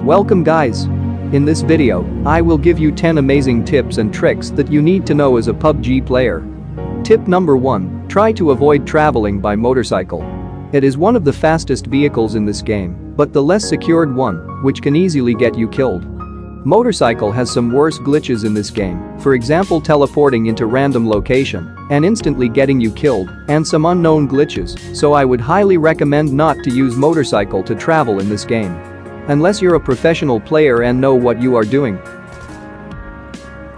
Welcome guys! In this video, I will give you 10 amazing tips and tricks that you need to know as a PUBG player. Tip number 1, try to avoid traveling by motorcycle. It is one of the fastest vehicles in this game, but the less secured one, which can easily get you killed. Motorcycle has some worse glitches in this game, for example teleporting into random location and instantly getting you killed, and some unknown glitches, so I would highly recommend not to use motorcycle to travel in this game. Unless you're a professional player and know what you are doing.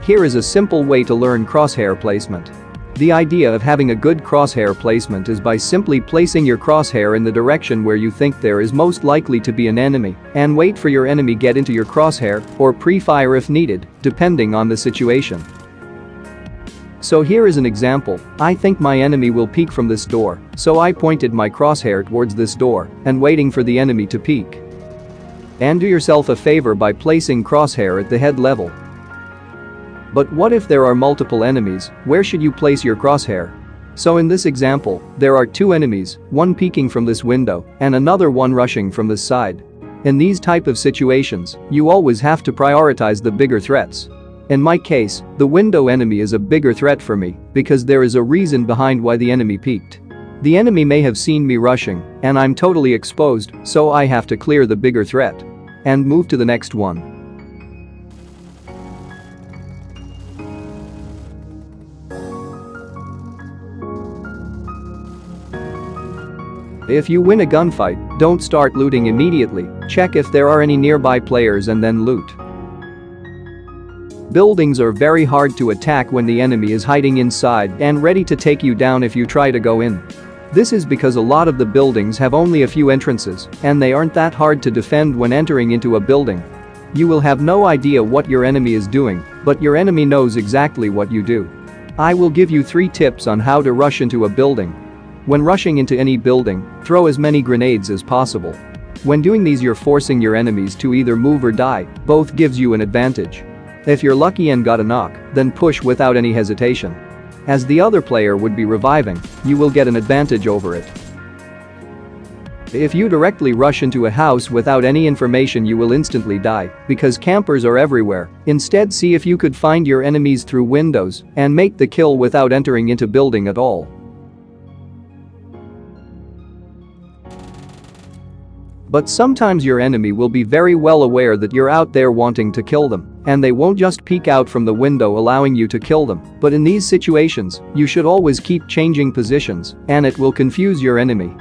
Here is a simple way to learn crosshair placement. The idea of having a good crosshair placement is by simply placing your crosshair in the direction where you think there is most likely to be an enemy and wait for your enemy get into your crosshair or pre-fire if needed, depending on the situation. So here is an example. I think my enemy will peek from this door, so I pointed my crosshair towards this door and waiting for the enemy to peek. And do yourself a favor by placing crosshair at the head level. But what if there are multiple enemies, where should you place your crosshair? So in this example, there are two enemies, one peeking from this window and another one rushing from this side. In these type of situations, you always have to prioritize the bigger threats. In my case, the window enemy is a bigger threat for me because there is a reason behind why the enemy peeked. The enemy may have seen me rushing and I'm totally exposed, so I have to clear the bigger threat and move to the next one. If you win a gunfight, don't start looting immediately, check if there are any nearby players and then loot. Buildings are very hard to attack when the enemy is hiding inside and ready to take you down if you try to go in. This is because a lot of the buildings have only a few entrances and they aren't that hard to defend when entering into a building. You will have no idea what your enemy is doing, but your enemy knows exactly what you do. I will give you 3 tips on how to rush into a building. When rushing into any building, throw as many grenades as possible. When doing these you're forcing your enemies to either move or die, both gives you an advantage. If you're lucky and got a knock, then push without any hesitation. As the other player would be reviving, you will get an advantage over it. If you directly rush into a house without any information you will instantly die because campers are everywhere. Instead see if you could find your enemies through windows and make the kill without entering into building at all. But sometimes your enemy will be very well aware that you're out there wanting to kill them, and they won't just peek out from the window allowing you to kill them. But in these situations, you should always keep changing positions, and it will confuse your enemy.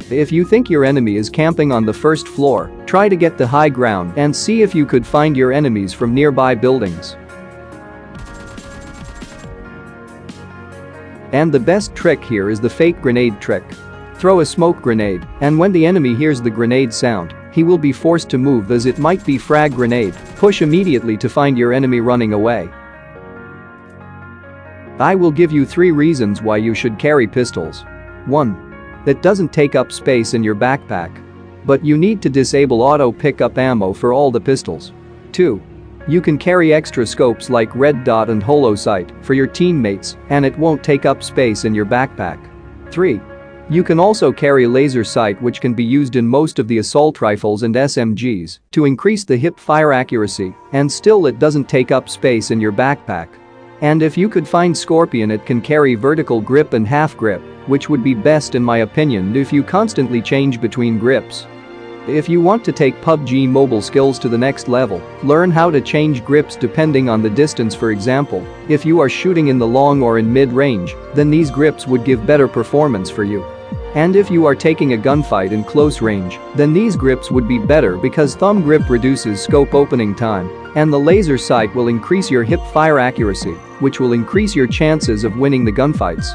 If you think your enemy is camping on the first floor, try to get the high ground and see if you could find your enemies from nearby buildings. And the best trick here is the fake grenade trick. Throw a smoke grenade, and when the enemy hears the grenade sound, he will be forced to move as it might be frag grenade. Push immediately to find your enemy running away. I will give you 3 reasons why you should carry pistols. 1. It doesn't take up space in your backpack. But you need to disable auto pickup ammo for all the pistols. 2. You can carry extra scopes like red dot and holo sight for your teammates, and it won't take up space in your backpack. 3. You can also carry laser sight, which can be used in most of the assault rifles and SMGs to increase the hip fire accuracy, and still it doesn't take up space in your backpack. And if you could find Scorpion, it can carry vertical grip and half grip, which would be best in my opinion if you constantly change between grips. If you want to take PUBG mobile skills to the next level, learn how to change grips depending on the distance. For example, if you are shooting in the long or in mid-range, then these grips would give better performance for you. And if you are taking a gunfight in close range, then these grips would be better because thumb grip reduces scope opening time, and the laser sight will increase your hip fire accuracy, which will increase your chances of winning the gunfights.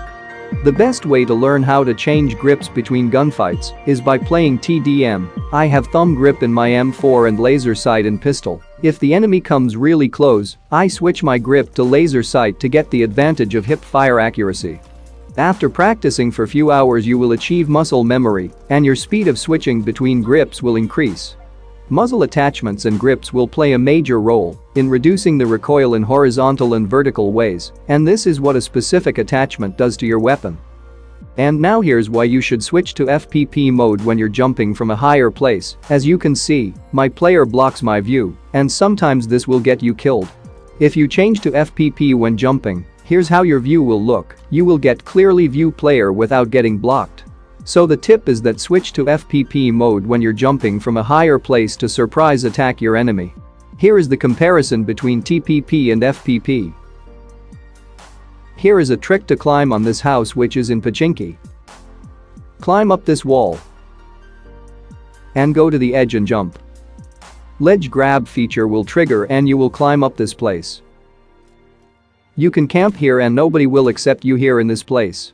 The best way to learn how to change grips between gunfights is by playing TDM. I have thumb grip in my M4 and laser sight in pistol. If the enemy comes really close, I switch my grip to laser sight to get the advantage of hip fire accuracy. After practicing for few hours you will achieve muscle memory, and your speed of switching between grips will increase. Muzzle attachments and grips will play a major role in reducing the recoil in horizontal and vertical ways, and this is what a specific attachment does to your weapon. And now here's why you should switch to FPP mode when you're jumping from a higher place. As you can see, my player blocks my view, and sometimes this will get you killed. If you change to FPP when jumping, here's how your view will look. You will get clearly view player without getting blocked. So the tip is that switch to FPP mode when you're jumping from a higher place to surprise attack your enemy. Here is the comparison between TPP and FPP. Here is a trick to climb on this house which is in Pachinki. Climb up this wall and go to the edge and jump. Ledge grab feature will trigger and you will climb up this place. You can camp here and nobody will accept you here in this place.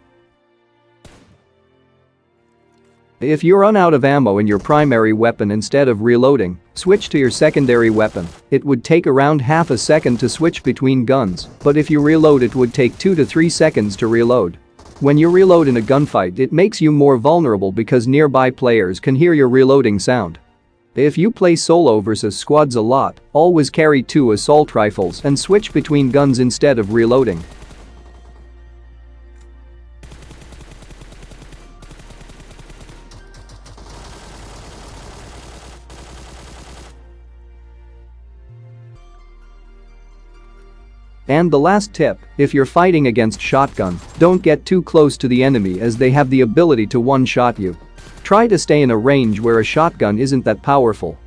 If you run out of ammo in your primary weapon, instead of reloading, switch to your secondary weapon. It would take around half a second to switch between guns, but if you reload it would take 2 to 3 seconds to reload. When you reload in a gunfight, it makes you more vulnerable because nearby players can hear your reloading sound. If you play solo versus squads a lot, always carry 2 assault rifles and switch between guns instead of reloading. And the last tip, if you're fighting against shotgun, don't get too close to the enemy as they have the ability to one-shot you. Try to stay in a range where a shotgun isn't that powerful.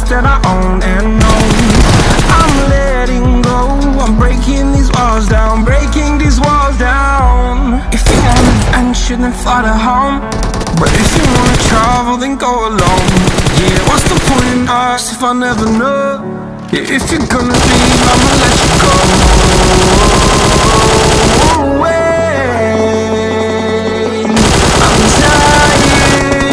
That I own and know. I'm letting go. I'm breaking these walls down, breaking these walls down. If you want adventure, then fly to home. But if you wanna travel, then go alone. Yeah, what's the point in us if I never know? Yeah, if you're gonna leave, I'ma let you go. I'm tired of the pain.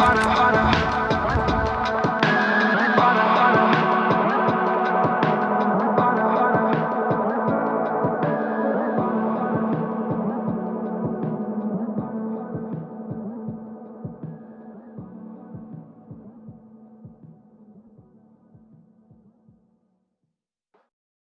harder.